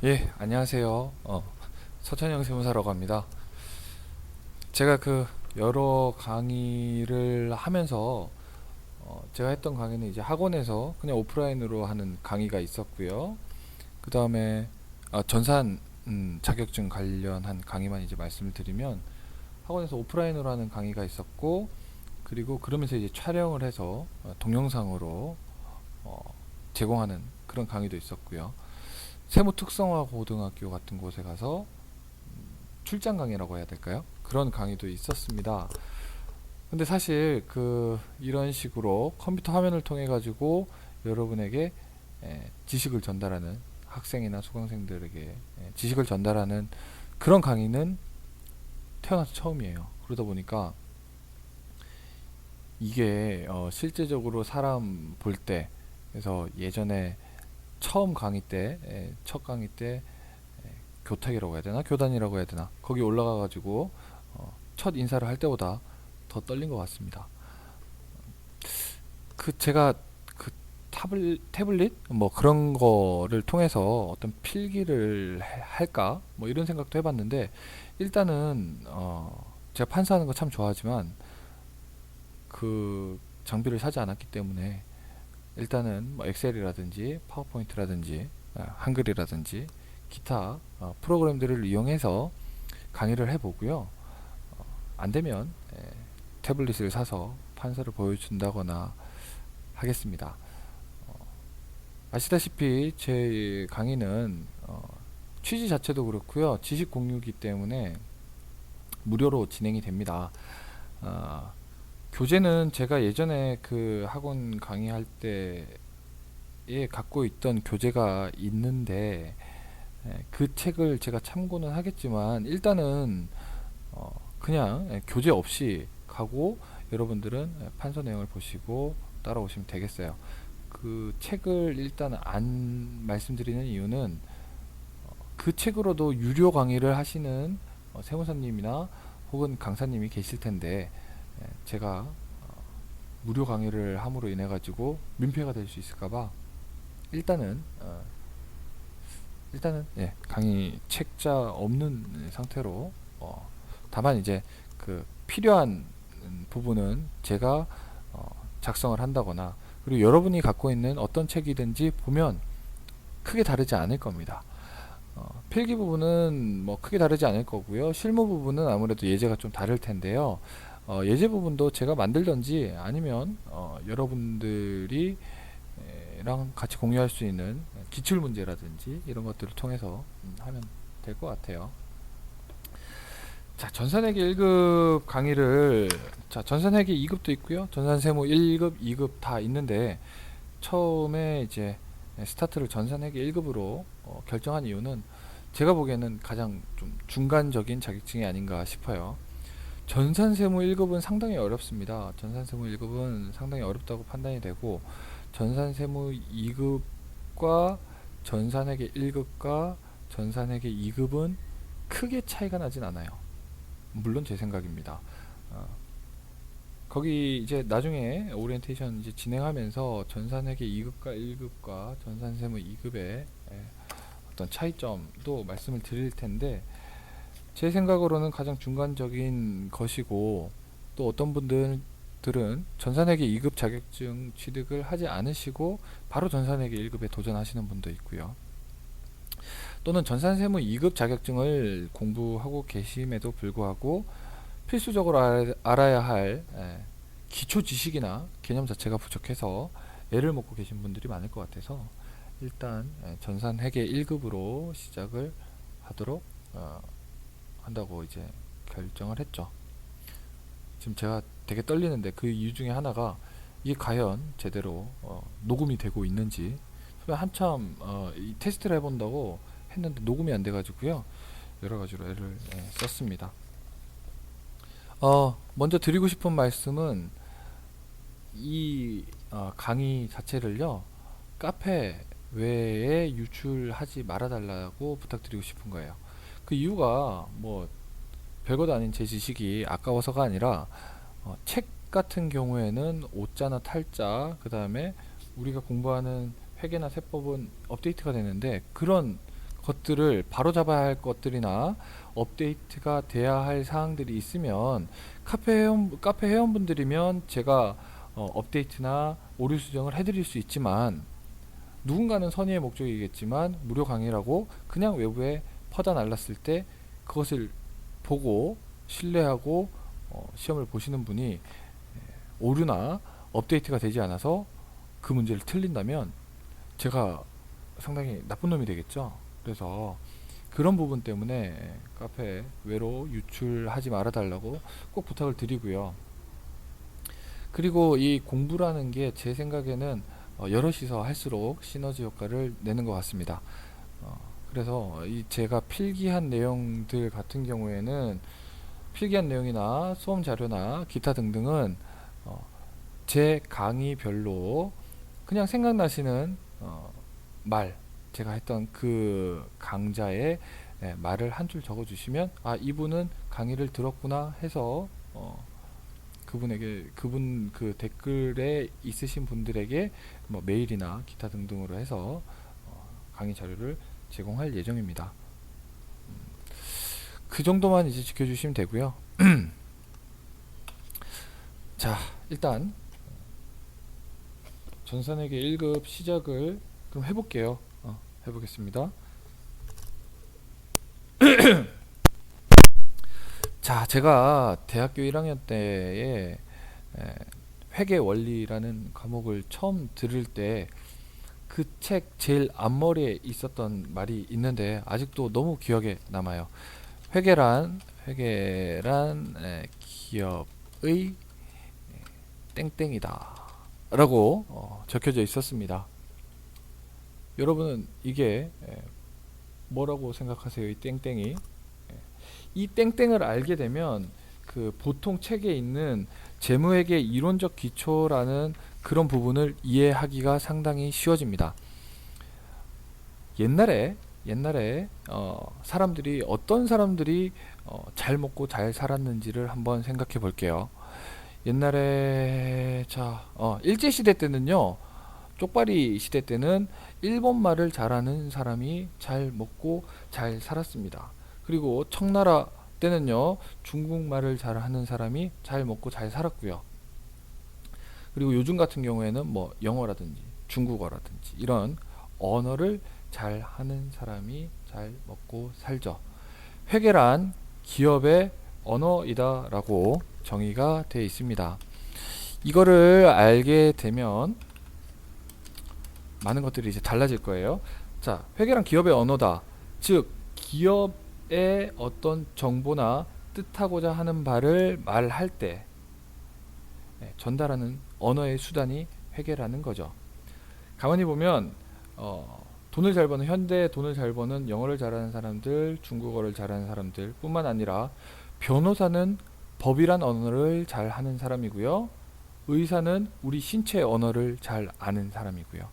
예, 안녕하세요. 서천영 세무사라고 합니다. 제가 여러 강의를 하면서 제가 했던 강의는 이제 학원에서 그냥 오프라인으로 하는 강의가 있었고요. 그 다음에 전산 자격증 관련한 강의만 이제 말씀을 드리면 학원에서 오프라인으로 하는 강의가 있었고, 그리고 그러면서 이제 촬영을 해서 동영상으로 어, 제공하는 그런 강의도 있었고요. 세무 특성화 고등학교 같은 곳에 가서 출장 강의라고 해야 될까요? 그런 강의도 있었습니다. 근데 사실 이런 식으로 컴퓨터 화면을 통해 가지고 여러분에게 지식을 전달하는, 학생이나 수강생들에게 지식을 전달하는 그런 강의는 태어나서 처음이에요. 그러다 보니까 이게 실제적으로 사람 볼 때, 그래서 예전에 처음 강의 때, 첫 강의 때 교탁이라고 해야 되나, 교단이라고 해야 되나, 거기 올라가 가지고 첫 인사를 할 때보다 더 떨린 것 같습니다. 제가 태블릿 뭐 그런 거를 통해서 어떤 필기를 할까 뭐 이런 생각도 해봤는데, 일단은 제가 판사하는 거 참 좋아하지만 그 장비를 사지 않았기 때문에 일단은 뭐 엑셀이라든지 파워포인트라든지 한글이라든지 기타 프로그램들을 이용해서 강의를 해보고요. 안 되면 태블릿을 사서 판사를 보여준다거나 하겠습니다. 아시다시피 제 강의는 취지 자체도 그렇고요. 지식 공유이기 때문에 무료로 진행이 됩니다. 어, 교재는 제가 예전에 그 학원 강의할 때에 갖고 있던 교재가 있는데, 그 책을 제가 참고는 하겠지만 일단은 그냥 교재 없이 가고 여러분들은 판서 내용을 보시고 따라오시면 되겠어요. 그 책을 일단 안 말씀드리는 이유는 그 책으로도 유료 강의를 하시는 세무사님이나 혹은 강사님이 계실 텐데, 제가 무료 강의를 함으로 인해 가지고 민폐가 될 수 있을까봐 일단은 강의 책자 없는 상태로, 다만 이제 필요한 부분은 제가 작성을 한다거나, 그리고 여러분이 갖고 있는 어떤 책이든지 보면 크게 다르지 않을 겁니다. 필기 부분은 뭐 크게 다르지 않을 거고요. 실무 부분은 아무래도 예제가 좀 다를 텐데요. 예제 부분도 제가 만들던지 아니면 여러분들이 랑 같이 공유할 수 있는 기출 문제라든지 이런 것들을 통해서 하면 될 것 같아요. 자, 전산회계 1급 강의를, 자, 전산회계 2급도 있고요. 전산세무 1급, 2급 다 있는데, 처음에 이제 스타트를 전산회계 1급으로 결정한 이유는 제가 보기에는 가장 좀 중간적인 자격증이 아닌가 싶어요. 전산세무 1급은 상당히 어렵습니다. 전산세무 1급은 상당히 어렵다고 판단이 되고, 전산세무 2급과 전산회계 1급과 전산회계 2급은 크게 차이가 나진 않아요. 물론 제 생각입니다. 어, 거기 이제 나중에 오리엔테이션 이제 진행하면서 전산회계 2급과 1급과 전산세무 2급의 어떤 차이점도 말씀을 드릴 텐데, 제 생각으로는 가장 중간적인 것이고, 또 어떤 분들은 전산회계 2급 자격증 취득을 하지 않으시고 바로 전산회계 1급에 도전하시는 분도 있고요. 또는 전산세무 2급 자격증을 공부하고 계심에도 불구하고 필수적으로 알아야 할 기초 지식이나 개념 자체가 부족해서 애를 먹고 계신 분들이 많을 것 같아서 일단 전산회계 1급으로 시작을 하도록 한다고 이제 결정을 했죠. 지금 제가 되게 떨리는데 그 이유 중에 하나가 이게 과연 제대로 녹음이 되고 있는지, 한참 이 테스트를 해본다고 했는데 녹음이 안 돼가지고요, 여러 가지로 애를 썼습니다. 먼저 드리고 싶은 말씀은 이 강의 자체를요, 카페 외에 유출하지 말아달라고 부탁드리고 싶은 거예요. 그 이유가 뭐 별것도 아닌 제 지식이 아까워서가 아니라, 책 같은 경우에는 오자나 탈자, 그 다음에 우리가 공부하는 회계나 세법은 업데이트가 되는데 그런 것들을 바로 잡아야 할 것들이나 업데이트가 돼야 할 사항들이 있으면 카페 회원분들이면 제가 업데이트나 오류 수정을 해드릴 수 있지만, 누군가는 선의의 목적이겠지만 무료 강의라고 그냥 외부에 퍼다 날랐을 때 그것을 보고 신뢰하고 시험을 보시는 분이 오류나 업데이트가 되지 않아서 그 문제를 틀린다면 제가 상당히 나쁜 놈이 되겠죠. 그래서 그런 부분 때문에 카페 외로 유출하지 말아 달라고 꼭 부탁을 드리고요. 그리고 이 공부라는 게 제 생각에는 여럿이서 할수록 시너지 효과를 내는 것 같습니다. 그래서 이 제가 필기한 내용들 같은 경우에는, 필기한 내용이나 수험 자료나 기타 등등은 제 강의별로 그냥 생각나시는 말, 제가 했던 그 강자의 말을 한 줄 적어 주시면, 아, 이분은 강의를 들었구나 해서 그분 그 댓글에 있으신 분들에게 뭐 메일이나 기타 등등으로 해서 강의 자료를 제공할 예정입니다. 그 정도만 이제 지켜주시면 되고요. 자, 일단 전산회계 1급 시작을 그럼 해볼게요. 해보겠습니다. 자, 제가 대학교 1학년 때에 회계 원리라는 과목을 처음 들을 때 그 책 제일 앞머리에 있었던 말이 있는데 아직도 너무 기억에 남아요. 회계란 기업의 땡땡이다 라고 적혀져 있었습니다. 여러분은 이게 뭐라고 생각하세요? 이 땡땡이. 이 땡땡을 알게 되면 그 보통 책에 있는 재무회계 이론적 기초라는 그런 부분을 이해하기가 상당히 쉬워집니다. 옛날에 사람들이 어떤 사람들이 잘 먹고 잘 살았는지를 한번 생각해 볼게요. 옛날에 일제시대 때는요, 쪽발이 시대 때는 일본말을 잘하는 사람이 잘 먹고 잘 살았습니다. 그리고 청나라 때는요, 중국말을 잘하는 사람이 잘 먹고 잘 살았고요. 그리고 요즘 같은 경우에는 뭐 영어라든지 중국어라든지 이런 언어를 잘 하는 사람이 잘 먹고 살죠. 회계란 기업의 언어이다 라고 정의가 되어 있습니다. 이거를 알게 되면 많은 것들이 이제 달라질 거예요. 자, 회계란 기업의 언어다. 즉, 기업의 어떤 정보나 뜻하고자 하는 바를 말할 때 전달하는 언어의 수단이 회계라는 거죠. 가만히 보면 돈을 잘 버는, 현대 돈을 잘 버는 영어를 잘하는 사람들, 중국어를 잘하는 사람들 뿐만 아니라 변호사는 법이란 언어를 잘 하는 사람이고요. 의사는 우리 신체 언어를 잘 아는 사람이고요.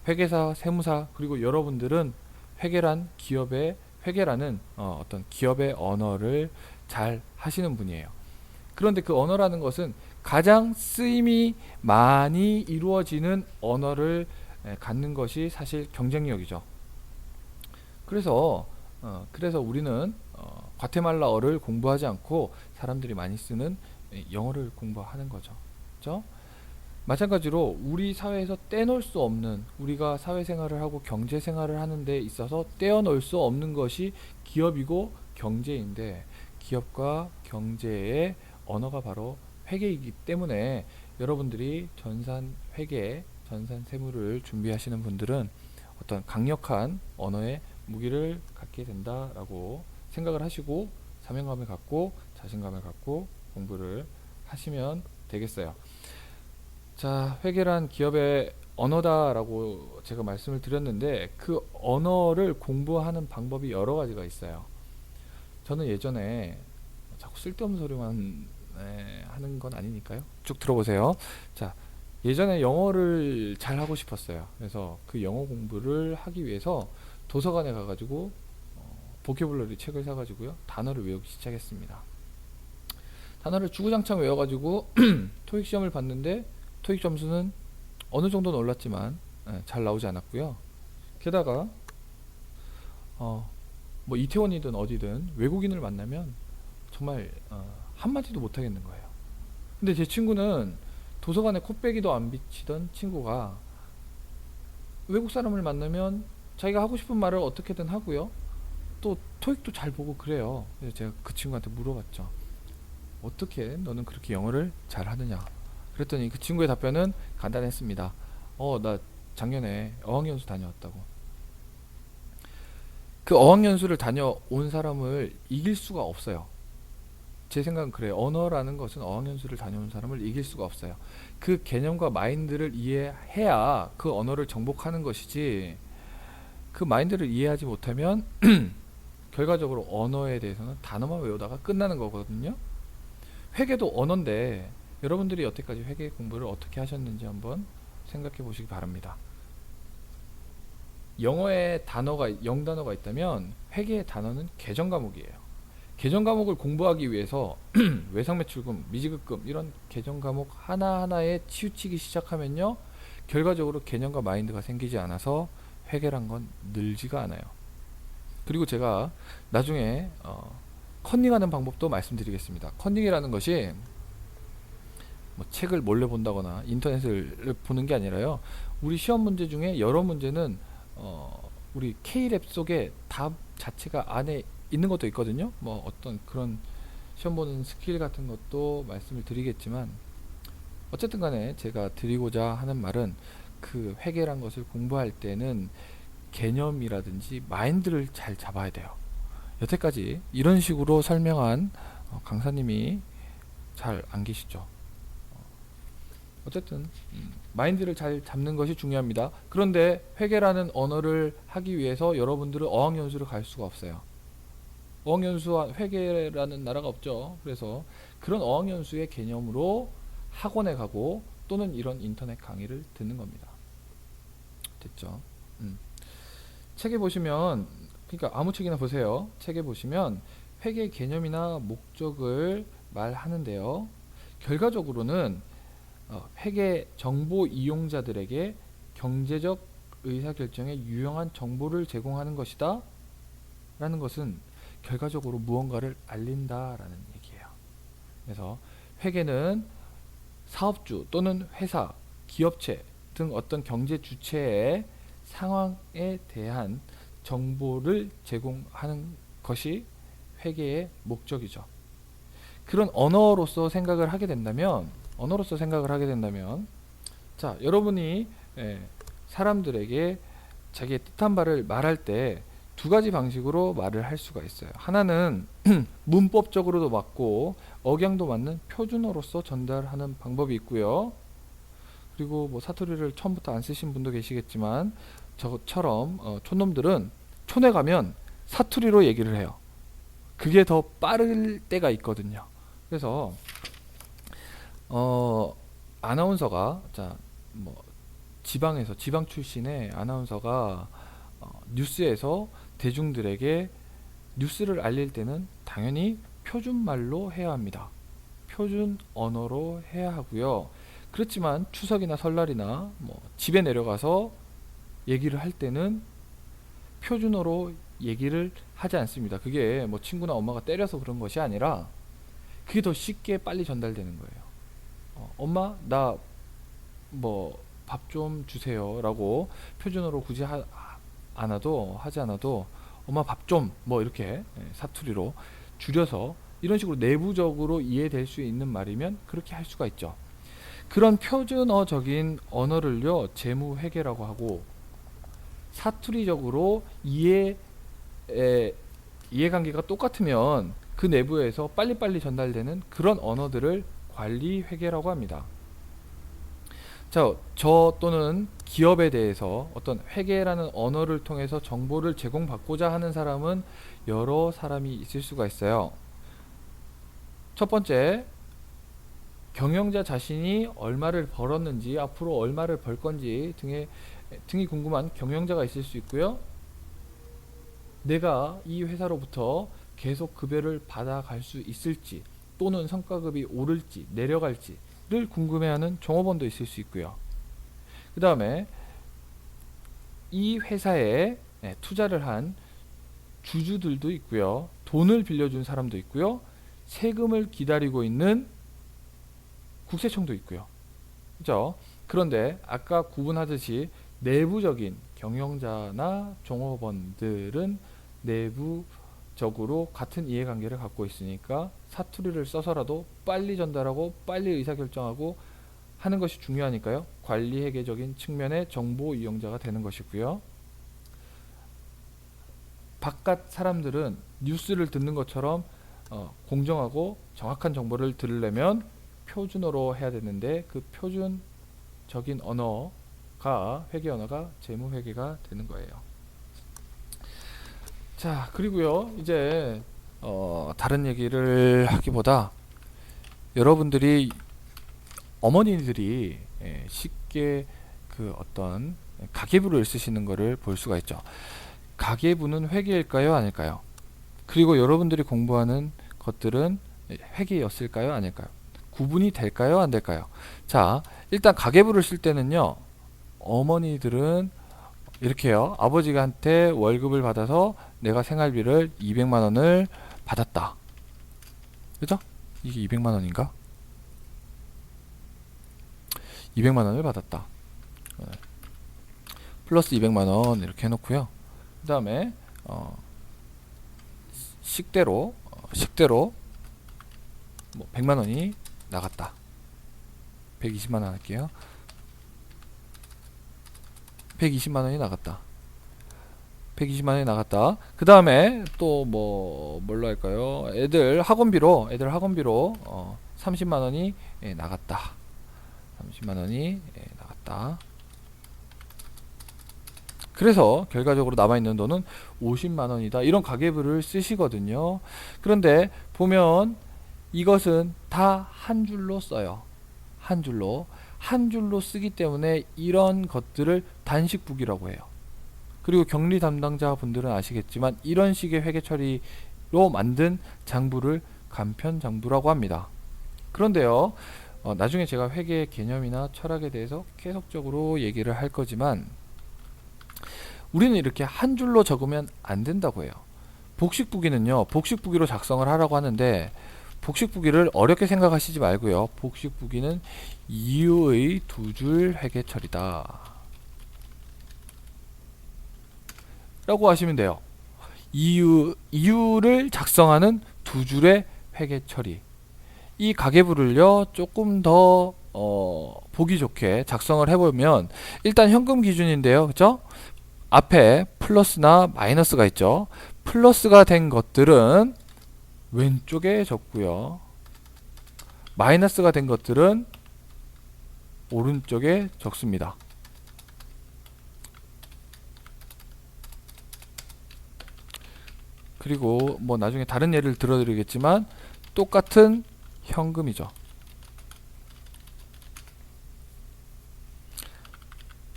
회계사, 세무사, 그리고 여러분들은 회계라는 어떤 기업의 언어를 잘 하시는 분이에요. 그런데 그 언어라는 것은 가장 쓰임이 많이 이루어지는 언어를 갖는 것이 사실 경쟁력이죠. 그래서 우리는 과테말라어를 공부하지 않고 사람들이 많이 쓰는 영어를 공부하는 거죠. 그렇죠? 마찬가지로 우리 사회에서 떼놓을 수 없는, 우리가 사회생활을 하고 경제생활을 하는 데 있어서 떼어놓을 수 없는 것이 기업이고 경제인데, 기업과 경제의 언어가 바로 회계이기 때문에 여러분들이 전산회계, 전산세무를 준비하시는 분들은 어떤 강력한 언어의 무기를 갖게 된다라고 생각을 하시고 사명감을 갖고 자신감을 갖고 공부를 하시면 되겠어요. 자, 회계란 기업의 언어다라고 제가 말씀을 드렸는데, 그 언어를 공부하는 방법이 여러 가지가 있어요. 저는 예전에 자꾸 쓸데없는 소리만 하는 건 아니니까요. 쭉 들어보세요. 자, 예전에 영어를 잘 하고 싶었어요. 그래서 그 영어 공부를 하기 위해서 도서관에 가가지고 보캐블러리 책을 사가지고요, 단어를 외우기 시작했습니다. 단어를 주구장창 외워가지고 토익 시험을 봤는데 토익 점수는 어느 정도는 올랐지만 잘 나오지 않았고요. 게다가 뭐 이태원이든 어디든 외국인을 만나면 정말 한마디도 못하겠는 거예요. 근데 제 친구는 도서관에 코빼기도 안 비치던 친구가 외국 사람을 만나면 자기가 하고 싶은 말을 어떻게든 하고요. 또 토익도 잘 보고 그래요. 그래서 제가 그 친구한테 물어봤죠. 어떻게 너는 그렇게 영어를 잘 하느냐? 그랬더니 그 친구의 답변은 간단했습니다. 나 작년에 어학연수 다녀왔다고. 그 어학연수를 다녀온 사람을 이길 수가 없어요. 제 생각은 그래요. 언어라는 것은 어학연수를 다녀온 사람을 이길 수가 없어요. 그 개념과 마인드를 이해해야 그 언어를 정복하는 것이지, 그 마인드를 이해하지 못하면 결과적으로 언어에 대해서는 단어만 외우다가 끝나는 거거든요. 회계도 언어인데 여러분들이 여태까지 회계 공부를 어떻게 하셨는지 한번 생각해 보시기 바랍니다. 영어에 단어가 0단어가 있다면 회계의 단어는 계정 과목이에요. 계정 과목을 공부하기 위해서 외상매출금, 미지급금 이런 계정 과목 하나하나에 치우치기 시작하면요, 결과적으로 개념과 마인드가 생기지 않아서 회계란 건 늘지가 않아요. 그리고 제가 나중에 컨닝하는 방법도 말씀드리겠습니다. 컨닝이라는 것이 뭐 책을 몰래 본다거나 인터넷을 보는 게 아니라요, 우리 시험 문제 중에 여러 문제는 우리 K랩 속에 답 자체가 안에 있는 것도 있거든요. 뭐 어떤 그런 시험 보는 스킬 같은 것도 말씀을 드리겠지만, 어쨌든 간에 제가 드리고자 하는 말은, 그 회계란 것을 공부할 때는 개념이라든지 마인드를 잘 잡아야 돼요. 여태까지 이런 식으로 설명한 강사님이 잘 안 계시죠. 어쨌든 마인드를 잘 잡는 것이 중요합니다. 그런데 회계라는 언어를 하기 위해서 여러분들은 어학연수를 갈 수가 없어요. 어학연수와 회계라는 나라가 없죠. 그래서 그런 어학연수의 개념으로 학원에 가고 또는 이런 인터넷 강의를 듣는 겁니다. 됐죠? 책에 보시면, 그러니까 아무 책이나 보세요. 책에 보시면 회계 개념이나 목적을 말하는데요, 결과적으로는 회계 정보 이용자들에게 경제적 의사결정에 유용한 정보를 제공하는 것이다 라는 것은 결과적으로 무언가를 알린다라는 얘기예요. 그래서 회계는 사업주 또는 회사, 기업체 등 어떤 경제 주체의 상황에 대한 정보를 제공하는 것이 회계의 목적이죠. 그런 언어로서 생각을 하게 된다면, 자, 여러분이 사람들에게 자기의 뜻한 바를 말할 때 두 가지 방식으로 말을 할 수가 있어요. 하나는 문법적으로도 맞고 억양도 맞는 표준어로서 전달하는 방법이 있고요. 그리고 뭐 사투리를 처음부터 안 쓰신 분도 계시겠지만, 저처럼 촌놈들은 촌에 가면 사투리로 얘기를 해요. 그게 더 빠를 때가 있거든요. 그래서 아나운서가, 뭐 지방에서, 지방 출신의 아나운서가 뉴스에서 대중들에게 뉴스를 알릴 때는 당연히 표준말로 해야 합니다. 표준 언어로 해야 하고요. 그렇지만 추석이나 설날이나 뭐 집에 내려가서 얘기를 할 때는 표준어로 얘기를 하지 않습니다. 그게 뭐 친구나 엄마가 때려서 그런 것이 아니라 그게 더 쉽게 빨리 전달되는 거예요. 엄마, 나 뭐 밥 좀 주세요 라고 표준어로 굳이 하지 않아도 엄마 밥 좀, 뭐 이렇게 사투리로 줄여서 이런 식으로 내부적으로 이해될 수 있는 말이면 그렇게 할 수가 있죠. 그런 표준어적인 언어를요, 재무회계라고 하고, 사투리적으로 이해관계가 똑같으면 그 내부에서 빨리빨리 전달되는 그런 언어들을 관리회계라고 합니다. 자, 저 또는 기업에 대해서 어떤 회계라는 언어를 통해서 정보를 제공받고자 하는 사람은 여러 사람이 있을 수가 있어요. 첫 번째, 경영자 자신이 얼마를 벌었는지, 앞으로 얼마를 벌 건지 등이 궁금한 경영자가 있을 수 있고요. 내가 이 회사로부터 계속 급여를 받아갈 수 있을지, 또는 성과급이 오를지 내려갈지를 궁금해하는 종업원도 있을 수 있고요. 그 다음에 이 회사에 투자를 한 주주들도 있고요. 돈을 빌려준 사람도 있고요. 세금을 기다리고 있는 국세청도 있고요. 그죠? 그런데 아까 구분하듯이 내부적인 경영자나 종업원들은 내부적으로 같은 이해관계를 갖고 있으니까 사투리를 써서라도 빨리 전달하고 빨리 의사결정하고 하는 것이 중요하니까요. 관리회계적인 측면의 정보 이용자가 되는 것이고요. 바깥 사람들은 뉴스를 듣는 것처럼 공정하고 정확한 정보를 들으려면 표준어로 해야 되는데 그 표준적인 언어가 회계 언어가 재무회계가 되는 거예요. 자, 그리고요 이제 다른 얘기를 하기보다 여러분들이 어머니들이 쉽게 그 어떤 가계부를 쓰시는 것을 볼 수가 있죠. 가계부는 회계일까요, 아닐까요? 그리고 여러분들이 공부하는 것들은 회계였을까요, 아닐까요? 구분이 될까요, 안 될까요? 자, 일단 가계부를 쓸 때는요, 어머니들은 이렇게요. 아버지한테 월급을 받아서 내가 생활비를 200만 원을 받았다. 그죠? 이게 200만 원인가? 200만 원을 받았다. 플러스 200만 원 이렇게 해놓고요. 그 다음에 식대로 뭐 100만 원이 나갔다. 120만 원 할게요. 120만 원이 나갔다. 120만 원이 나갔다. 그 다음에 또 뭘로 할까요? 애들 학원비로 30만 원이 나갔다. 30만 원이 나갔다. 그래서 결과적으로 남아있는 돈은 50만 원이다. 이런 가계부를 쓰시거든요. 그런데 보면 이것은 다 한 줄로 써요. 한 줄로 쓰기 때문에 이런 것들을 단식북이라고 해요. 그리고 격리 담당자 분들은 아시겠지만 이런 식의 회계 처리로 만든 장부를 간편장부라고 합니다. 그런데요, 나중에 제가 회계 개념이나 철학에 대해서 계속적으로 얘기를 할 거지만 우리는 이렇게 한 줄로 적으면 안 된다고 해요. 복식부기는요, 복식부기로 작성을 하라고 하는데 복식부기를 어렵게 생각하시지 말고요. 복식부기는 이유의 두 줄 회계 처리다 라고 하시면 돼요. 이유를 작성하는 두 줄의 회계 처리. 이 가계부를요 조금 더 보기 좋게 작성을 해보면 일단 현금 기준인데요, 그죠? 앞에 플러스나 마이너스가 있죠. 플러스가 된 것들은 왼쪽에 적고요, 마이너스가 된 것들은 오른쪽에 적습니다. 그리고 뭐 나중에 다른 예를 들어드리겠지만 똑같은 현금이죠.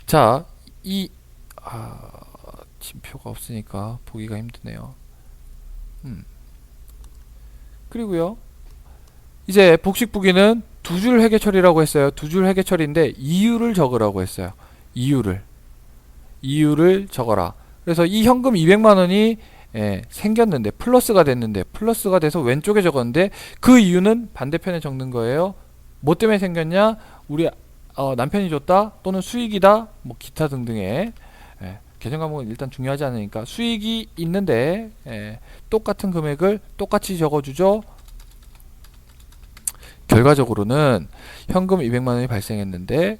자, 진표가 없으니까 보기가 힘드네요. 그리고요, 이제 복식부기는 두 줄 회계 처리라고 했어요. 두 줄 회계 처리인데 이유를 적으라고 했어요. 이유를 적어라. 그래서 이 현금 200만 원이 생겼는데 플러스가 됐는데 플러스가 돼서 왼쪽에 적었는데 그 이유는 반대편에 적는 거예요. 뭐 때문에 생겼냐? 우리 남편이 줬다 또는 수익이다 뭐 기타 등등의 개정 과목은 일단 중요하지 않으니까 수익이 있는데 똑같은 금액을 똑같이 적어주죠. 결과적으로는 현금 200만 원이 발생했는데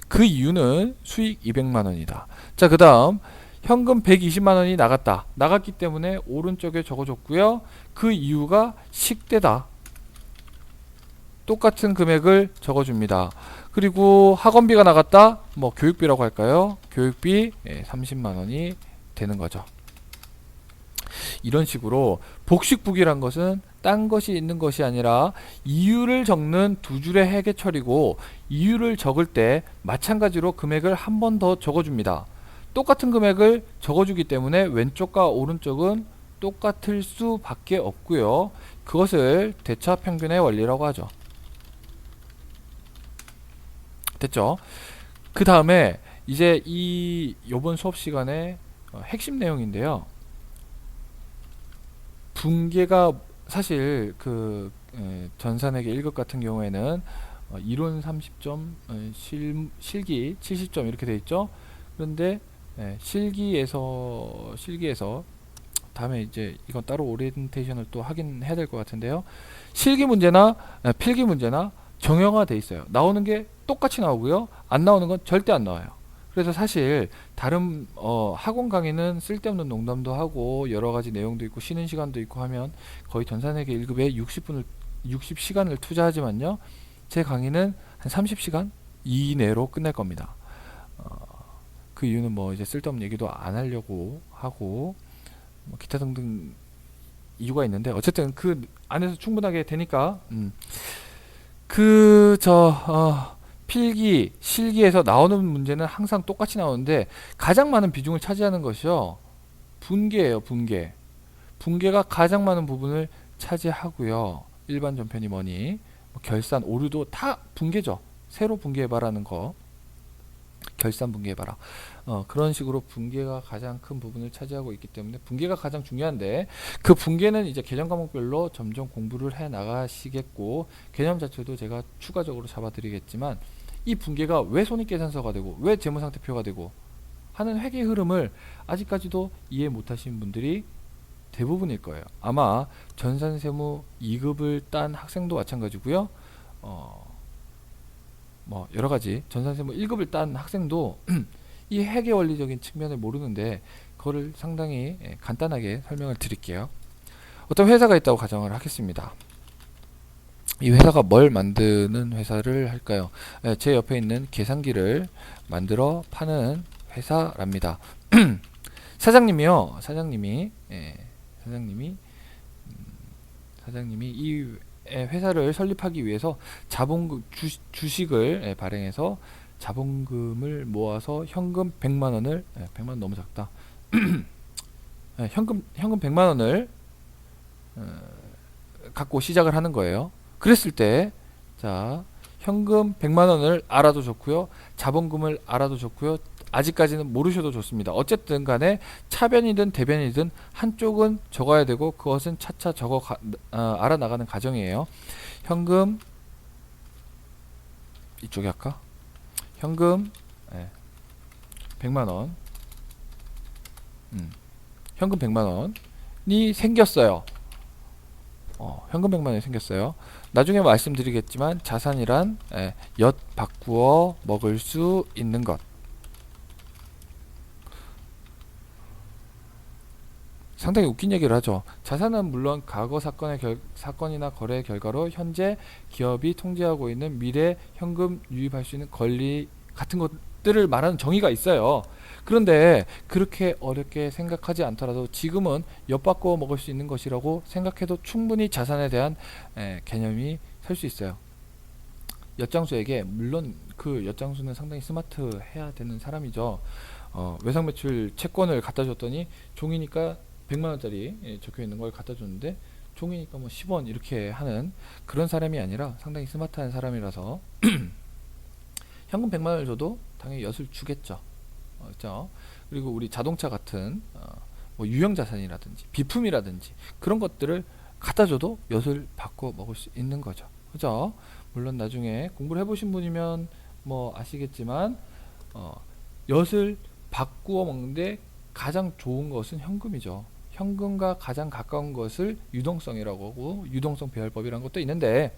그 이유는 수익 200만 원이다. 자, 그 다음 현금 120만 원이 나갔기 때문에 오른쪽에 적어줬고요. 그 이유가 식대다. 똑같은 금액을 적어줍니다. 그리고 학원비가 나갔다. 뭐 교육비라고 할까요? 교육비 30만 원이 되는 거죠. 이런 식으로 복식부기란 것은 딴 것이 있는 것이 아니라 이유를 적는 두 줄의 회계 처리고 이유를 적을 때 마찬가지로 금액을 한 번 더 적어줍니다. 똑같은 금액을 적어주기 때문에 왼쪽과 오른쪽은 똑같을 수밖에 없고요. 그것을 대차평균의 원리라고 하죠. 됐죠? 그 다음에 이제 이번 수업 시간에 핵심 내용인데요. 붕괴가 사실 전산회계 1급 같은 경우에는 이론 30점, 실기 70점 이렇게 돼 있죠. 그런데 실기에서 다음에 이제 이건 따로 오리엔테이션을 또 하긴 해야 될 것 같은데요. 실기 문제나 필기 문제나 정형화 돼 있어요. 나오는 게 똑같이 나오고요. 안 나오는 건 절대 안 나와요. 그래서 사실 다른 학원 강의는 쓸데없는 농담도 하고 여러 가지 내용도 있고 쉬는 시간도 있고 하면 거의 전산회계 1급에 60시간을 투자하지만요. 제 강의는 한 30시간 이내로 끝낼 겁니다. 그 이유는 뭐 이제 쓸데없는 얘기도 안 하려고 하고 뭐 기타 등등 이유가 있는데 어쨌든 그 안에서 충분하게 되니까 필기, 실기에서 나오는 문제는 항상 똑같이 나오는데 가장 많은 비중을 차지하는 것이요. 분계예요, 분계. 분계가 가장 많은 부분을 차지하고요. 일반 전편이 뭐니? 뭐 결산, 오류도 다 분계죠. 새로 분계해봐라는 거. 결산 분계해봐라. 그런 식으로 분계가 가장 큰 부분을 차지하고 있기 때문에 분계가 가장 중요한데 그 분계는 이제 개념 과목별로 점점 공부를 해 나가시겠고 개념 자체도 제가 추가적으로 잡아드리겠지만 이 분계가 왜 손익계산서가 되고 왜 재무상태표가 되고 하는 회계 흐름을 아직까지도 이해 못하신 분들이 대부분일 거예요. 아마 전산세무 2급을 딴 학생도 마찬가지고요. 뭐 여러가지 전산세무 1급을 딴 학생도 이 회계 원리적인 측면을 모르는데 그거를 상당히 간단하게 설명을 드릴게요. 어떤 회사가 있다고 가정을 하겠습니다. 이 회사가 뭘 만드는 회사를 할까요? 제 옆에 있는 계산기를 만들어 파는 회사랍니다. 사장님이 이 회사를 설립하기 위해서 자본금 주식을 발행해서 자본금을 모아서 현금 100만원을 100만원 너무 작다. 현금 100만원을 갖고 시작을 하는 거예요. 그랬을 때 자, 현금 100만원을 알아도 좋고요. 자본금을 알아도 좋고요. 아직까지는 모르셔도 좋습니다. 어쨌든 간에 차변이든 대변이든 한쪽은 적어야 되고 그것은 차차 알아나가는 과정이에요. 현금 이쪽에 할까? 현금 100만원 현금 100만원이 생겼어요. 현금 100만원이 생겼어요. 나중에 말씀드리겠지만 자산이란 엿 바꾸어 먹을 수 있는 것. 상당히 웃긴 얘기를 하죠. 자산은 물론 과거 사건이나 거래 결과로 현재 기업이 통제하고 있는 미래 현금 유입할 수 있는 권리 같은 것들을 말하는 정의가 있어요. 그런데 그렇게 어렵게 생각하지 않더라도 지금은 엿바꿔 먹을 수 있는 것이라고 생각해도 충분히 자산에 대한 개념이 설 수 있어요. 엿장수에게 물론 그 엿장수는 상당히 스마트해야 되는 사람이죠. 외상 매출 채권을 갖다 줬더니 종이니까 100만원짜리 적혀 있는 걸 갖다 줬는데 종이니까 뭐 10원 이렇게 하는 그런 사람이 아니라 상당히 스마트한 사람이라서 현금 100만원을 줘도 당연히 엿을 주겠죠. 그렇죠? 그리고 우리 자동차 같은 뭐 유형자산이라든지 비품이라든지 그런 것들을 갖다 줘도 엿을 바꿔 먹을 수 있는 거죠. 그죠? 물론 나중에 공부를 해보신 분이면 뭐 아시겠지만 엿을 바꾸어 먹는데 가장 좋은 것은 현금이죠. 현금과 가장 가까운 것을 유동성이라고 하고 유동성 배열법이라는 것도 있는데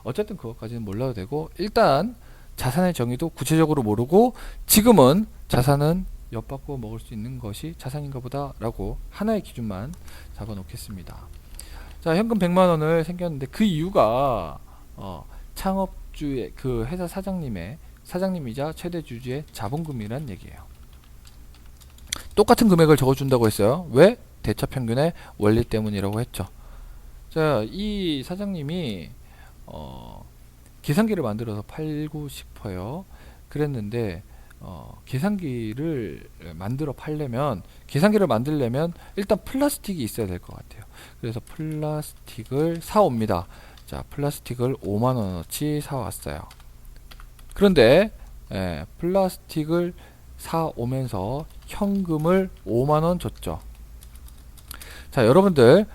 어쨌든 그것까지는 몰라도 되고 일단 자산의 정의도 구체적으로 모르고 지금은 자산은 엿바꾸어 먹을 수 있는 것이 자산인가 보다 라고 하나의 기준만 잡아 놓겠습니다. 자, 현금 100만원을 생겼는데 그 이유가 창업주의 그 회사 사장님이자 최대 주주의 자본금이란 얘기예요. 똑같은 금액을 적어준다고 했어요. 왜? 대차평균의 원리 때문이라고 했죠. 자, 이 사장님이 계산기를 만들어서 팔고 싶어요. 그랬는데 계산기를 만들려면 일단 플라스틱이 있어야 될 것 같아요. 그래서 플라스틱을 사옵니다. 자, 플라스틱을 5만원어치 사왔어요. 그런데 플라스틱을 사오면서 현금을 5만원 줬죠. 자, 여러분들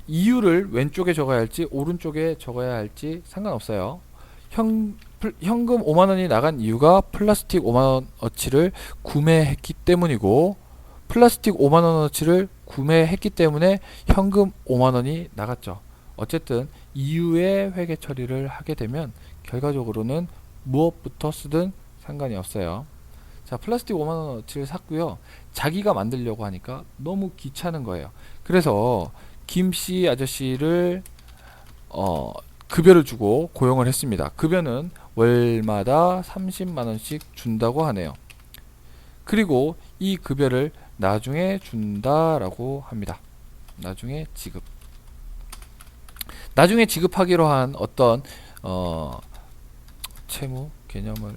이유를 왼쪽에 적어야 할지 오른쪽에 적어야 할지 상관없어요. 현금 5만원이 나간 이유가 플라스틱 5만원어치를 구매했기 때문이고, 플라스틱 5만원어치를 구매했기 때문에 현금 5만원이 나갔죠. 어쨌든 이유의 회계 처리를 하게 되면 결과적으로는 무엇부터 쓰든 상관이 없어요. 자, 플라스틱 5만원어치를 샀고요. 자기가 만들려고 하니까 너무 귀찮은 거예요. 그래서 김씨 아저씨를 급여를 주고 고용을 했습니다. 급여는 월마다 30만원씩 준다고 하네요. 그리고 이 급여를 나중에 준다라고 합니다. 나중에 지급. 나중에 지급하기로 한 어떤 채무 개념을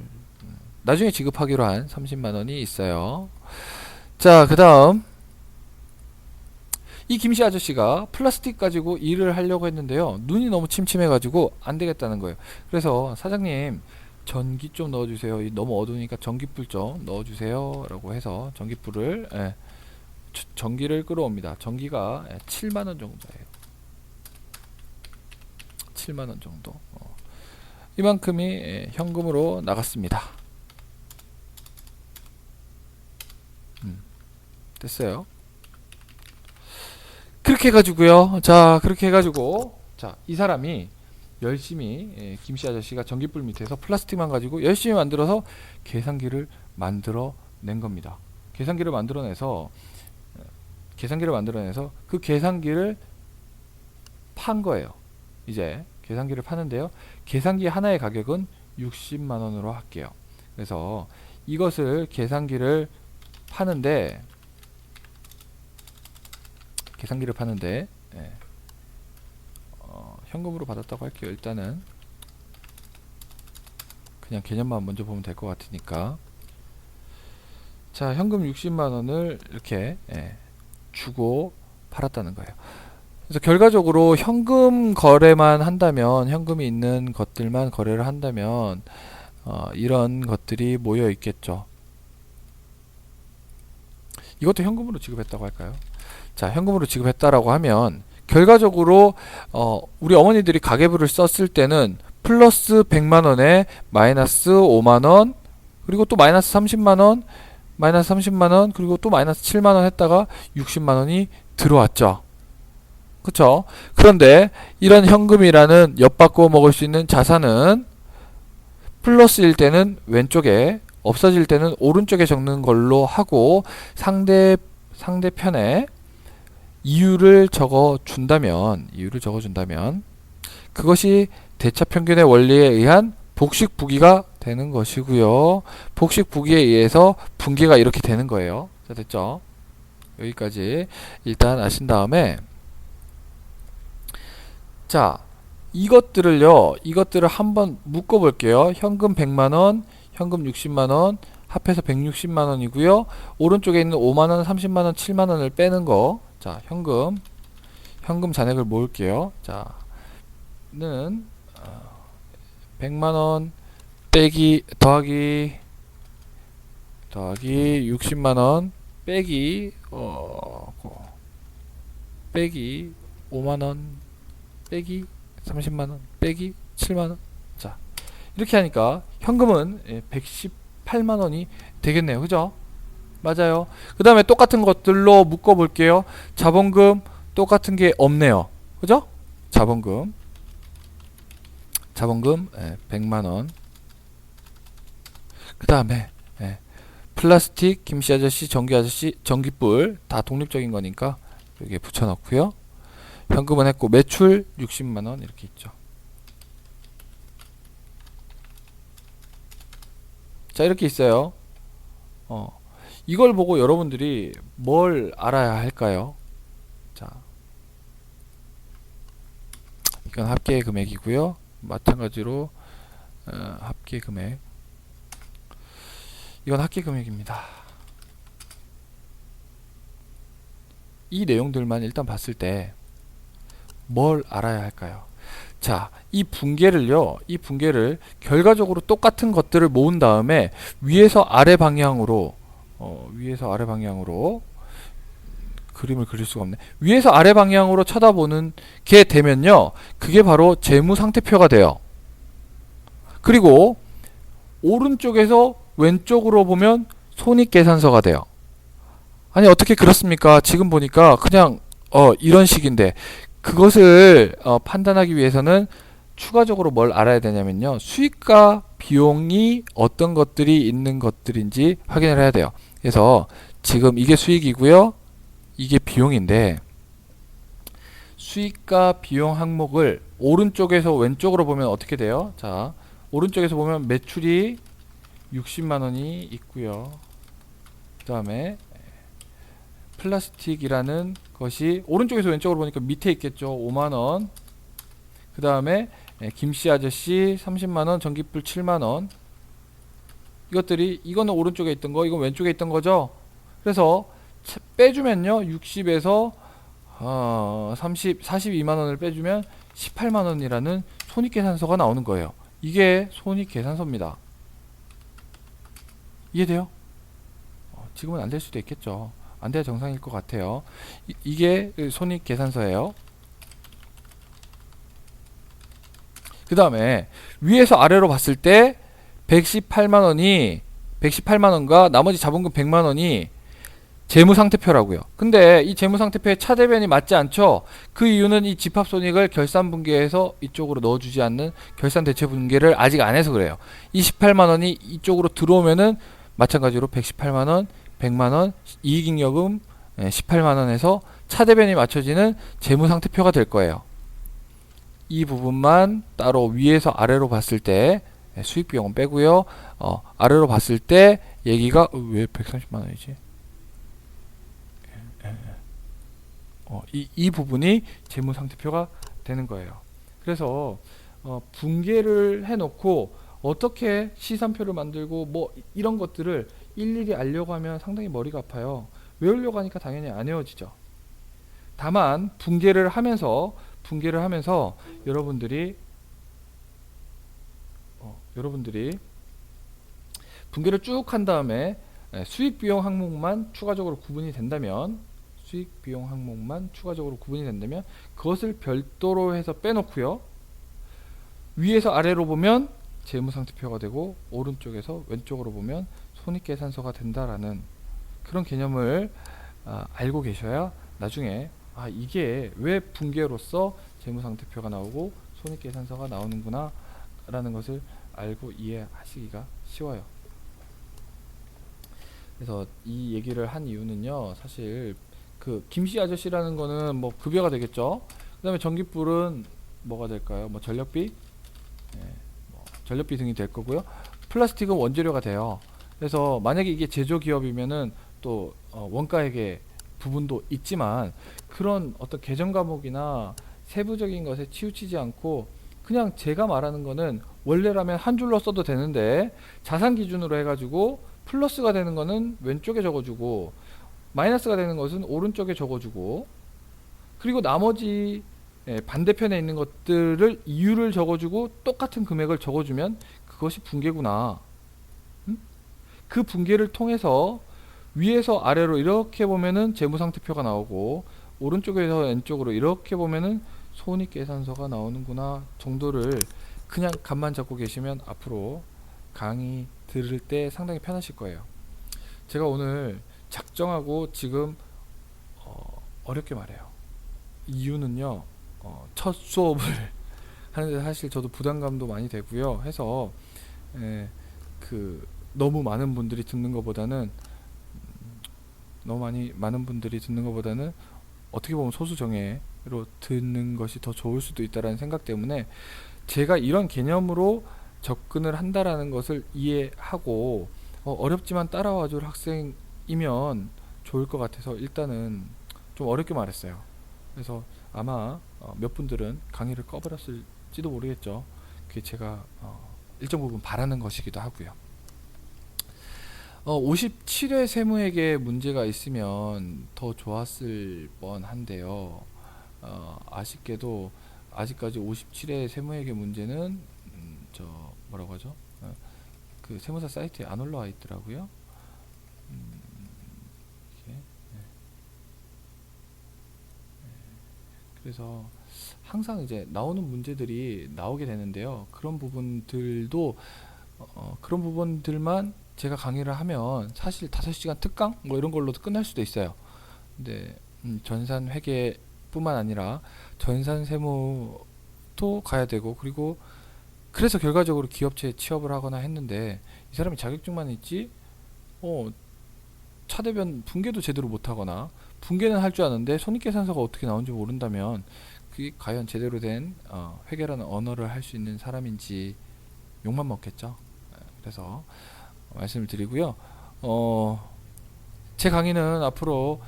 나중에 지급하기로 한 30만원이 있어요. 자, 그 다음 이 김씨 아저씨가 플라스틱 가지고 일을 하려고 했는데요. 눈이 너무 침침해 가지고 안 되겠다는 거예요. 그래서 사장님 전기 좀 넣어주세요. 너무 어두우니까 전기불 좀 넣어주세요 라고 해서 전기불을 전기를 끌어옵니다. 전기가 7만원 정도예요. 7만원 정도. 이만큼이 현금으로 나갔습니다. 됐어요. 그렇게 해가지고요. 자, 그렇게 해가지고, 자, 이 사람이 열심히, 김씨 아저씨가 전기불 밑에서 플라스틱만 가지고 열심히 만들어서 계산기를 만들어낸 겁니다. 계산기를 만들어내서 그 계산기를 판 거예요. 이제 계산기를 파는데요. 계산기 하나의 가격은 60만원으로 할게요. 그래서 이것을 계산기를 파는데 현금으로 받았다고 할게요. 일단은 그냥 개념만 먼저 보면 될 것 같으니까. 자, 현금 60만원을 이렇게 주고 팔았다는 거예요. 그래서 결과적으로 현금 거래만 한다면, 현금이 있는 것들만 거래를 한다면 이런 것들이 모여 있겠죠. 이것도 현금으로 지급했다고 할까요? 자, 현금으로 지급했다라고 하면 결과적으로 우리 어머니들이 가계부를 썼을 때는 플러스 100만원에 마이너스 5만원, 그리고 또 마이너스 30만원, 마이너스 30만원, 그리고 또 마이너스 7만원 했다가 60만원이 들어왔죠. 그쵸? 그런데 이런 현금이라는 엿바꾸어 먹을 수 있는 자산은 플러스일 때는 왼쪽에, 없어질 때는 오른쪽에 적는 걸로 하고, 상대편에 이유를 적어준다면 그것이 대차평균의 원리에 의한 복식부기가 되는 것이고요. 복식부기에 의해서 분기가 이렇게 되는 거예요. 자, 됐죠? 여기까지 일단 아신 다음에, 자, 이것들을 한번 묶어 볼게요. 현금 100만원, 현금 60만원, 합해서 160만원이고요. 오른쪽에 있는 5만원, 30만원, 7만원을 빼는 거. 자, 현금 잔액을 모을게요. 자, 는 100만원 빼기 더하기 60만원 빼기 5만원 빼기 30만원 빼기 7만원. 자, 이렇게 하니까 현금은 118만원이 되겠네요. 그죠? 맞아요. 그 다음에 똑같은 것들로 묶어 볼게요. 자본금 똑같은 게 없네요. 그죠? 자본금 100만원. 그 다음에 플라스틱, 김씨 아저씨, 전기 아저씨, 전기불 다 독립적인 거니까 여기에 붙여 넣고요. 현금은 했고, 매출 60만원 이렇게 있죠. 자, 이렇게 있어요. 이걸 보고 여러분들이 뭘 알아야 할까요? 자, 이건 합계 금액이고요. 마찬가지로 합계 금액, 이건 합계 금액입니다. 이 내용들만 일단 봤을 때 뭘 알아야 할까요? 자, 이 분계를 결과적으로 똑같은 것들을 모은 다음에 위에서 아래 방향으로 그림을 그릴 수가 없네. 위에서 아래 방향으로 쳐다보는 게 되면요, 그게 바로 재무 상태표가 돼요. 그리고 오른쪽에서 왼쪽으로 보면 손익계산서가 돼요. 아니 어떻게 그렇습니까? 지금 보니까 그냥 이런 식인데, 그것을 판단하기 위해서는 추가적으로 뭘 알아야 되냐면요, 수익과 비용이 어떤 것들이 있는 것들인지 확인을 해야 돼요. 그래서 지금 이게 수익이고요, 이게 비용인데, 수익과 비용 항목을 오른쪽에서 왼쪽으로 보면 어떻게 돼요? 자, 오른쪽에서 보면 매출이 60만원이 있고요. 그 다음에 플라스틱이라는 것이 오른쪽에서 왼쪽으로 보니까 밑에 있겠죠. 5만원. 그 다음에 김씨 아저씨 30만원, 전기불 7만원. 이것들이, 이거는 오른쪽에 있던 거, 이건 왼쪽에 있던 거죠. 그래서 빼주면요, 60에서 42만원을 빼주면 18만원이라는 손익계산서가 나오는 거예요. 이게 손익계산서입니다. 이해돼요? 지금은 안 될 수도 있겠죠. 안 돼야 정상일 것 같아요. 이게 손익계산서예요. 그 다음에 위에서 아래로 봤을 때 118만원과 나머지 자본금 100만원이 재무상태표라고요. 근데 이 재무상태표에 차대변이 맞지 않죠? 그 이유는 이 집합손익을 결산분계해서 이쪽으로 넣어주지 않는 결산대체분계를 아직 안 해서 그래요. 이 18만원이 이쪽으로 들어오면은 마찬가지로 118만원, 100만원, 이익잉여금 18만원에서 차대변이 맞춰지는 재무상태표가 될 거예요. 이 부분만 따로 위에서 아래로 봤을 때 수익비용은 빼고요. 아래로 봤을 때 얘기가 왜 130만원이지? 이 부분이 재무상태표가 되는 거예요. 그래서 분계를 해놓고 어떻게 시산표를 만들고 뭐 이런 것들을 일일이 알려고 하면 상당히 머리가 아파요. 외우려고 하니까 당연히 안 외워지죠. 다만 분계를 하면서 여러분들이 분계를 쭉 한 다음에 수익 비용 항목만 추가적으로 구분이 된다면 그것을 별도로 해서 빼놓고요, 위에서 아래로 보면 재무상태표가 되고 오른쪽에서 왼쪽으로 보면 손익계산서가 된다라는 그런 개념을 알고 계셔야 나중에 이게 왜 분계로서 재무상태표가 나오고 손익계산서가 나오는구나 라는 것을 알고 이해하시기가 쉬워요. 그래서 이 얘기를 한 이유는요, 사실 그 김씨 아저씨라는 거는 뭐 급여가 되겠죠. 그 다음에 전기불은 뭐가 될까요? 뭐 전력비? 전력비 등이 될 거고요. 플라스틱은 원재료가 돼요. 그래서 만약에 이게 제조기업이면은 또 원가액의 부분도 있지만, 그런 어떤 계정 과목이나 세부적인 것에 치우치지 않고 그냥 제가 말하는 거는 원래라면 한 줄로 써도 되는데 자산 기준으로 해가지고 플러스가 되는 거는 왼쪽에 적어주고 마이너스가 되는 것은 오른쪽에 적어주고, 그리고 나머지 반대편에 있는 것들을 이유를 적어주고 똑같은 금액을 적어주면 그것이 분계구나. 그 분계를 통해서 위에서 아래로 이렇게 보면은 재무상태표가 나오고 오른쪽에서 왼쪽으로 이렇게 보면은 손익계산서가 나오는구나 정도를 그냥 감만 잡고 계시면 앞으로 강의 들을 때 상당히 편하실 거예요. 제가 오늘 작정하고 지금 어렵게 말해요. 이유는요, 첫 수업을 하는데 사실 저도 부담감도 많이 되고요 해서 너무 많은 분들이 듣는 것보다는 어떻게 보면 소수 정예로 듣는 것이 더 좋을 수도 있다라는 생각 때문에 제가 이런 개념으로 접근을 한다라는 것을 이해하고 어렵지만 따라와줄 학생이면 좋을 것 같아서 일단은 좀 어렵게 말했어요. 그래서 아마 몇 분들은 강의를 꺼버렸을지도 모르겠죠. 그게 제가 일정 부분 바라는 것이기도 하고요. 57회 세무에게 문제가 있으면 더 좋았을 뻔한데요. 아쉽게도 아직까지 57회 세무회계 문제는 뭐라고 하죠? 그 세무사 사이트에 안 올라와 있더라고요. 이게, 그래서 항상 이제 나오는 문제들이 나오게 되는데요. 그런 부분들도 그런 부분들만 제가 강의를 하면 사실 5시간 특강 뭐 이런 걸로도 끝날 수도 있어요. 근데 전산 회계뿐만 아니라 전산 세무도 가야 되고, 그리고 그래서 결과적으로 기업체에 취업을 하거나 했는데 이 사람이 자격증만 있지 차대변 붕괴도 제대로 못하거나, 붕괴는 할 줄 아는데 손익계산서가 어떻게 나오는지 모른다면 그게 과연 제대로 된 회계라는 언어를 할 수 있는 사람인지 욕만 먹겠죠. 그래서 말씀을 드리고요. 제 강의는 앞으로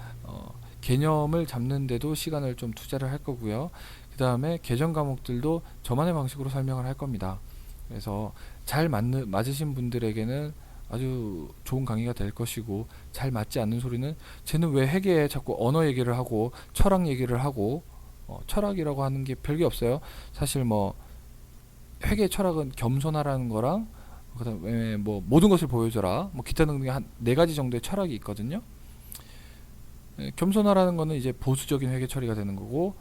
개념을 잡는데도 시간을 좀 투자를 할 거고요. 그 다음에 개정 과목들도 저만의 방식으로 설명을 할 겁니다. 그래서 잘 맞으신 분들에게는 아주 좋은 강의가 될 것이고, 잘 맞지 않는 소리는 쟤는 왜 회계에 자꾸 언어 얘기를 하고 철학 얘기를 하고, 철학이라고 하는 게 별게 없어요. 사실 뭐 회계 철학은 겸손하라는 거랑, 그다음에 뭐 모든 것을 보여줘라, 뭐 기타 등등의 한 4가지 정도의 철학이 있거든요. 겸손하라는 거는 이제 보수적인 회계 처리가 되는 거고,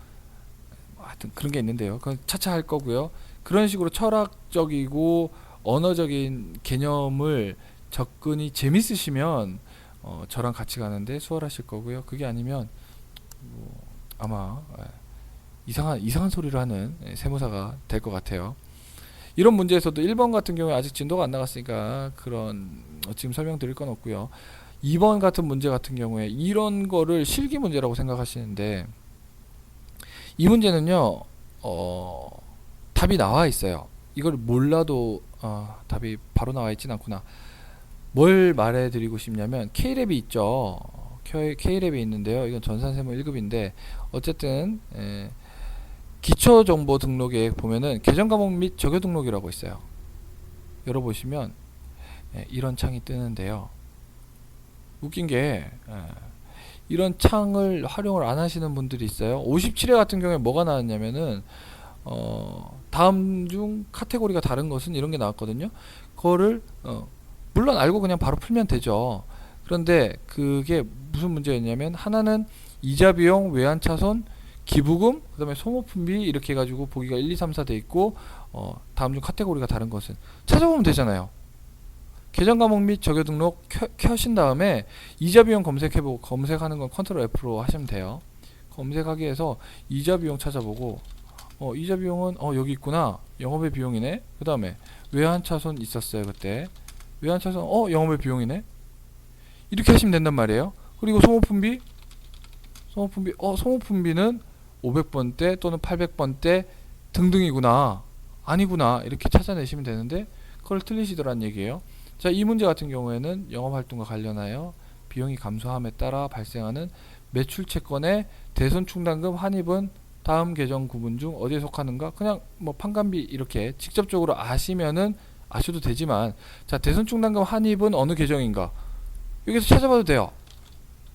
하여튼 그런 게 있는데요. 그건 차차 할 거고요. 그런 식으로 철학적이고 언어적인 개념을 접근이 재밌으시면 저랑 같이 가는데 수월하실 거고요. 그게 아니면 뭐 아마 이상한 소리를 하는 세무사가 될 것 같아요. 이런 문제에서도 1번 같은 경우에 아직 진도가 안 나갔으니까 그런 지금 설명드릴 건 없고요. 2번 같은 문제 같은 경우에 이런 거를 실기 문제라고 생각하시는데, 이 문제는요 답이 나와 있어요. 이걸 몰라도 답이 바로 나와 있진 않구나. 뭘 말해 드리고 싶냐면 K랩이 있죠. K랩이 있는데요. 이건 전산세무 1급인데 어쨌든 기초정보 등록에 보면은 계정과목 및 적요 등록이라고 있어요. 열어보시면 이런 창이 뜨는데요. 웃긴 게 이런 창을 활용을 안 하시는 분들이 있어요. 57회 같은 경우에 뭐가 나왔냐면은 다음 중 카테고리가 다른 것은 이런 게 나왔거든요. 그거를 물론 알고 그냥 바로 풀면 되죠. 그런데 그게 무슨 문제였냐면, 하나는 이자 비용, 외환 차손, 기부금, 그 다음에 소모품비 이렇게 해가지고 보기가 1, 2, 3, 4 돼 있고, 다음 중 카테고리가 다른 것은 찾아보면 되잖아요. 계정 과목 및 적요 등록 켜신 다음에 이자 비용 검색해보고, 검색하는 건 컨트롤 F로 하시면 돼요. 검색하기 위해서 이자 비용 찾아보고, 이자 비용은 여기 있구나, 영업의 비용이네. 그 다음에 외환 차손 있었어요. 그때 외환 차손 영업의 비용이네, 이렇게 하시면 된단 말이에요. 그리고 소모품비는 500번대 또는 800번대 등등이구나, 아니구나, 이렇게 찾아내시면 되는데 그걸 틀리시더란 얘기예요. 자, 이 문제 같은 경우에는 영업활동과 관련하여 비용이 감소함에 따라 발생하는 매출채권의 대손충당금 환입은 다음 계정 구분 중 어디에 속하는가? 그냥 뭐 판관비 이렇게 직접적으로 아시면은 아셔도 되지만, 자, 대손충당금 환입은 어느 계정인가? 여기서 찾아봐도 돼요.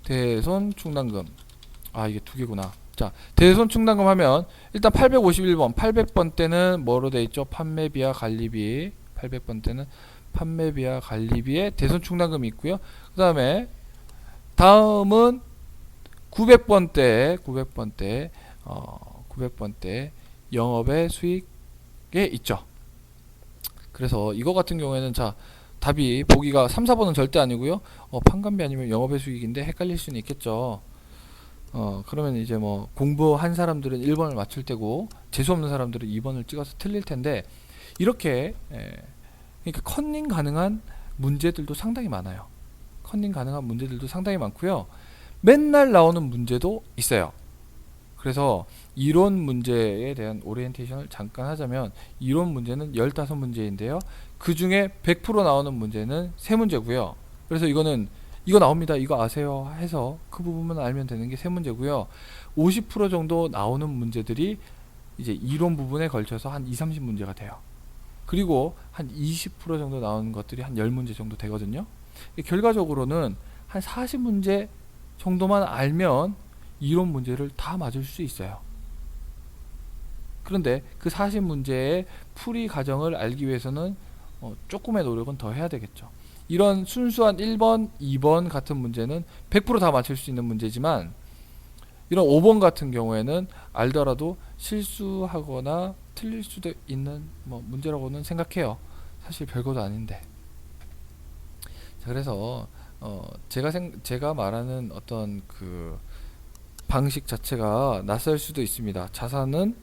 대손충당금, 이게 2개구나. 자, 대손충당금 하면 일단 851번 800번 때는 뭐로 돼 있죠? 판매비와 관리비. 800번 때는 판매비와 관리비에 대손충당금이 있고요. 그 다음에 다음은 900번 때 900번 때 영업의 수익에 있죠. 그래서 이거 같은 경우에는, 자, 답이 보기가 3, 4번은 절대 아니고요. 판관비 아니면 영업의 수익인데 헷갈릴 수는 있겠죠. 그러면 이제 뭐 공부한 사람들은 1번을 맞출 때고 재수 없는 사람들은 2번을 찍어서 틀릴 텐데, 이렇게 그러니까 컨닝 가능한 문제들도 상당히 많아요. 컨닝 가능한 문제들도 상당히 많고요. 맨날 나오는 문제도 있어요. 그래서 이론 문제에 대한 오리엔테이션을 잠깐 하자면, 이론 문제는 15문제인데요. 그 중에 100% 나오는 문제는 3문제고요. 그래서 이거 나옵니다, 이거 아세요 해서 그 부분만 알면 되는 게 3문제고요. 50% 정도 나오는 문제들이 이제 이론 부분에 걸쳐서 한 20, 30문제가 돼요. 그리고 한 20% 정도 나오는 것들이 한 10문제 정도 되거든요. 결과적으로는 한 40문제 정도만 알면 이론 문제를 다 맞을 수 있어요. 그런데 그 40문제의 풀이 과정을 알기 위해서는 조금의 노력은 더 해야 되겠죠. 이런 순수한 1번, 2번 같은 문제는 100% 다 맞출 수 있는 문제지만, 이런 5번 같은 경우에는 알더라도 실수하거나 틀릴 수도 있는 뭐 문제라고는 생각해요. 사실 별거도 아닌데. 자, 그래서 제가 말하는 어떤 그 방식 자체가 낯설 수도 있습니다. 자산은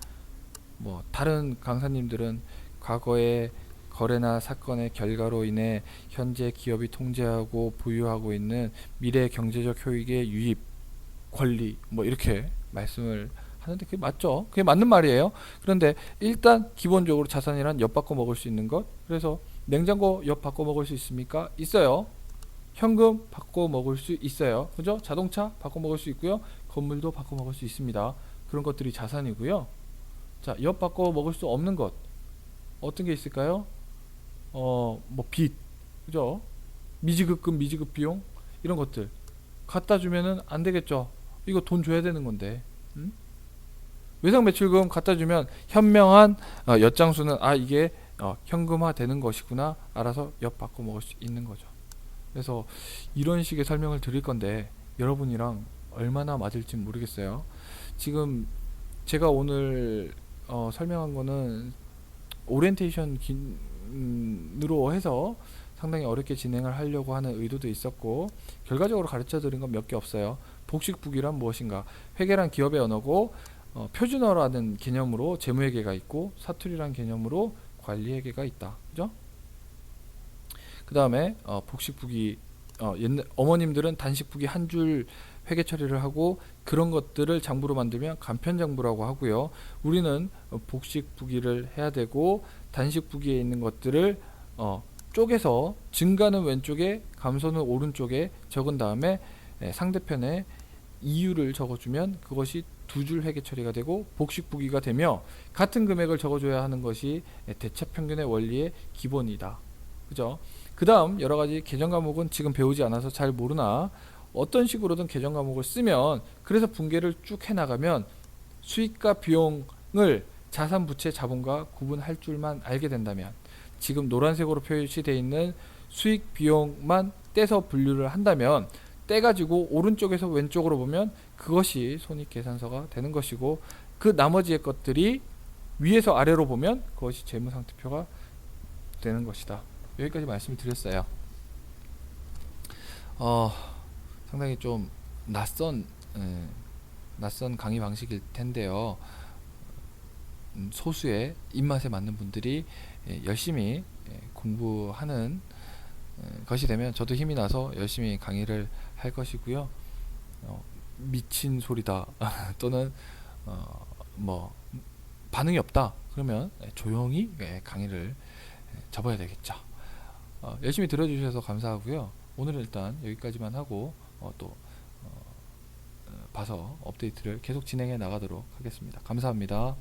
뭐 다른 강사님들은 과거의 거래나 사건의 결과로 인해 현재 기업이 통제하고 보유하고 있는 미래 경제적 효익의 유입, 권리 뭐 이렇게 말씀을 하는데 그게 맞죠? 그게 맞는 말이에요. 그런데 일단 기본적으로 자산이란 엿 바꿔 먹을 수 있는 것. 그래서 냉장고 엿 바꿔 먹을 수 있습니까? 있어요. 현금 바꿔 먹을 수 있어요. 그죠? 자동차 바꿔 먹을 수 있고요. 건물도 바꿔 먹을 수 있습니다. 그런 것들이 자산이고요. 자, 엿 바꿔 먹을 수 없는 것 어떤 게 있을까요? 뭐 빚, 그죠? 미지급금, 미지급 비용 이런 것들 갖다 주면은 안 되겠죠. 이거 돈 줘야 되는 건데. 음? 외상 매출금 갖다 주면 현명한 엿장수는 이게 현금화 되는 것이구나 알아서 엿 바꿔 먹을 수 있는 거죠. 그래서 이런 식의 설명을 드릴 건데 여러분이랑 얼마나 맞을지 모르겠어요. 지금 제가 오늘 설명한 거는 오리엔테이션 으로 해서 상당히 어렵게 진행을 하려고 하는 의도도 있었고 결과적으로 가르쳐 드린 건 몇 개 없어요. 복식부기란 무엇인가? 회계란 기업의 언어고 표준어라는 개념으로 재무회계가 있고 사투리란 개념으로 관리회계가 있다. 그죠? 그 다음에 복식부기 옛날 어머님들은 단식부기 한 줄 회계 처리를 하고 그런 것들을 장부로 만들면 간편장부라고 하고요. 우리는 복식부기를 해야 되고 단식부기에 있는 것들을 쪼개서 증가는 왼쪽에 감소는 오른쪽에 적은 다음에 상대편에 이유를 적어주면 그것이 두 줄 회계 처리가 되고 복식부기가 되며 같은 금액을 적어줘야 하는 것이 대차평균의 원리의 기본이다. 그죠? 그 다음 여러가지 계정 과목은 지금 배우지 않아서 잘 모르나 어떤 식으로든 계정 과목을 쓰면 그래서 분계를 쭉 해나가면 수익과 비용을 자산, 부채, 자본과 구분할 줄만 알게 된다면 지금 노란색으로 표시되어 있는 수익, 비용만 떼서 분류를 한다면 떼가지고 오른쪽에서 왼쪽으로 보면 그것이 손익계산서가 되는 것이고 그 나머지의 것들이 위에서 아래로 보면 그것이 재무상태표가 되는 것이다. 여기까지 말씀을 드렸어요. 상당히 좀 낯선 강의 방식일 텐데요. 소수의 입맛에 맞는 분들이 열심히 공부하는 것이 되면 저도 힘이 나서 열심히 강의를 할 것이고요. 미친 소리다 또는 뭐 반응이 없다 그러면 조용히 강의를 접어야 되겠죠. 열심히 들어주셔서 감사하고요. 오늘은 일단 여기까지만 하고 또 봐서 업데이트를 계속 진행해 나가도록 하겠습니다. 감사합니다.